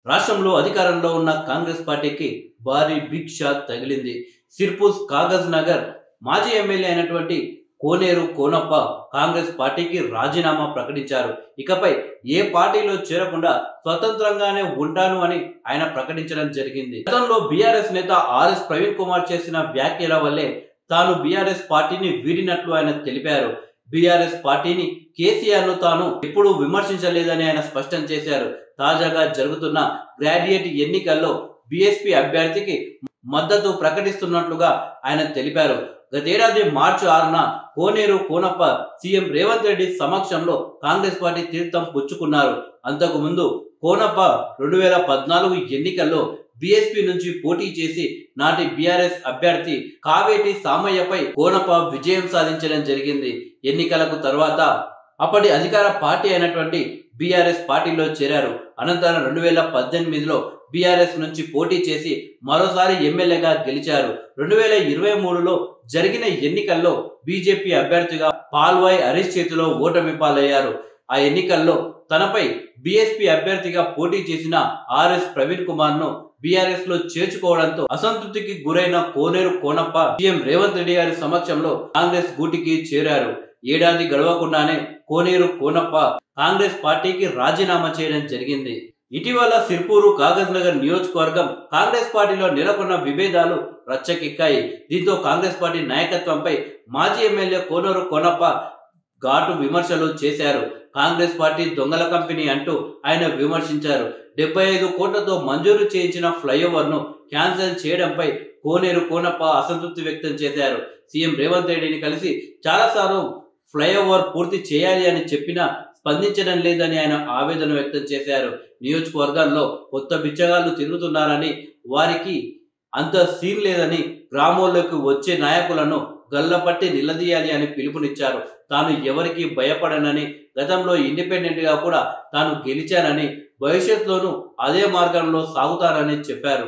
రాష్ట్రంలో అధికారంలో ఉన్న కాంగ్రెస్ పార్టీకి భారీ బిగ్ షాక్ తగిలింది. సిర్పూర్ కాగజ్ నగర్ మాజీ ఎమ్మెల్యే అయినటువంటి కోనేరు కోనప్ప కాంగ్రెస్ పార్టీకి రాజీనామా ప్రకటించారు. ఇకపై ఏ పార్టీలో చేరకుండా స్వతంత్రంగానే ఉంటాను అని ఆయన ప్రకటించడం జరిగింది. గతంలో బీఆర్ఎస్ నేత ఆర్ఎస్ ప్రవీణ్ కుమార్ చేసిన వ్యాఖ్యల వల్లే తాను బీఆర్ఎస్ పార్టీని వీడినట్లు ఆయన తెలిపారు. బీఆర్ఎస్ పార్టీని కేసీఆర్ ను తాను ఎప్పుడూ విమర్శించలేదని ఆయన స్పష్టం చేశారు. తాజాగా జరుగుతున్న గ్రాడ్యుయేట్ ఎన్నికల్లో బీఎస్పీ అభ్యర్థికి మద్దతు ప్రకటిస్తున్నట్లుగా ఆయన తెలిపారు. గతేడాది మార్చి 6న కోనేరు కోనప్ప సీఎం రేవంత్ రెడ్డి సమక్షంలో కాంగ్రెస్ పార్టీ తీర్థం పుచ్చుకున్నారు. అంతకు ముందు కోనప్ప 2014 ఎన్నికల్లో బీఎస్పీ నుంచి పోటీ చేసి నాటి బీఆర్ఎస్ అభ్యర్థి కావేటి సామయ్యపై కోనప్ప విజయం సాధించడం జరిగింది. ఎన్నికలకు తర్వాత అప్పటి అధికార పార్టీ అయినటువంటి బీఆర్ఎస్ పార్టీలో చేరారు. అనంతరం 2018లో బీఆర్ఎస్ నుంచి పోటీ చేసి మరోసారి ఎమ్మెల్యేగా గెలిచారు. 2023లో జరిగిన ఎన్నికల్లో బీజేపీ అభ్యర్థిగా పాల్వాయ్ హరీష్ చేతిలో ఓటమి పాలయ్యారు. ఆ ఎన్నికల్లో తనపై బీఎస్పీ అభ్యర్థిగా పోటీ చేసిన ఆర్ఎస్ ప్రవీణ్ కుమార్ ను బీఆర్ఎస్ లో చేర్చుకోవడంతో అసంతృప్తికి గురైన కోనేరు కోనప్ప సీఎం రేవంత్ రెడ్డి గారి సమక్షంలో కాంగ్రెస్ గూటికి చేరారు. ఏడాది గడవకుండానే కోనేరు కోనప్ప కాంగ్రెస్ పార్టీకి రాజీనామా చేయడం జరిగింది. ఇటీవల సిర్పూరు కాగజ్ నగర్ నియోజకవర్గం కాంగ్రెస్ పార్టీలో నెలకొన్న విభేదాలు రచ్చకెక్కాయి. దీంతో కాంగ్రెస్ పార్టీ నాయకత్వంపై మాజీ ఎమ్మెల్యే కోనేరు కోనప్ప ఘాటు విమర్శలు చేశారు. కాంగ్రెస్ పార్టీ దొంగల కంపెనీ అంటూ ఆయన విమర్శించారు. 75 కోట్లతో మంజూరు చేయించిన ఫ్లైఓవర్ ను క్యాన్సిల్ చేయడంపై కోనేరు కోనప్ప అసంతృప్తి వ్యక్తం చేశారు. సీఎం రేవంత్ రెడ్డిని కలిసి చాలాసార్లు ఫ్లైఓవర్ పూర్తి చేయాలి అని చెప్పినా స్పందించడం లేదని ఆయన ఆవేదన వ్యక్తం చేశారు. నియోజకవర్గాల్లో కొత్త బిచ్చగాళ్లు తిరుగుతున్నారని, వారికి అంత సీన్ లేదని, గ్రామాల్లోకి వచ్చే నాయకులను గల్లపట్టి నిలదీయాలి అని పిలుపునిచ్చారు. తాను ఎవరికి భయపడనని, గతంలో ఇండిపెండెంట్ గా కూడా తాను గెలిచానని, భవిష్యత్తులోనూ అదే మార్గంలో సాగుతానని చెప్పారు.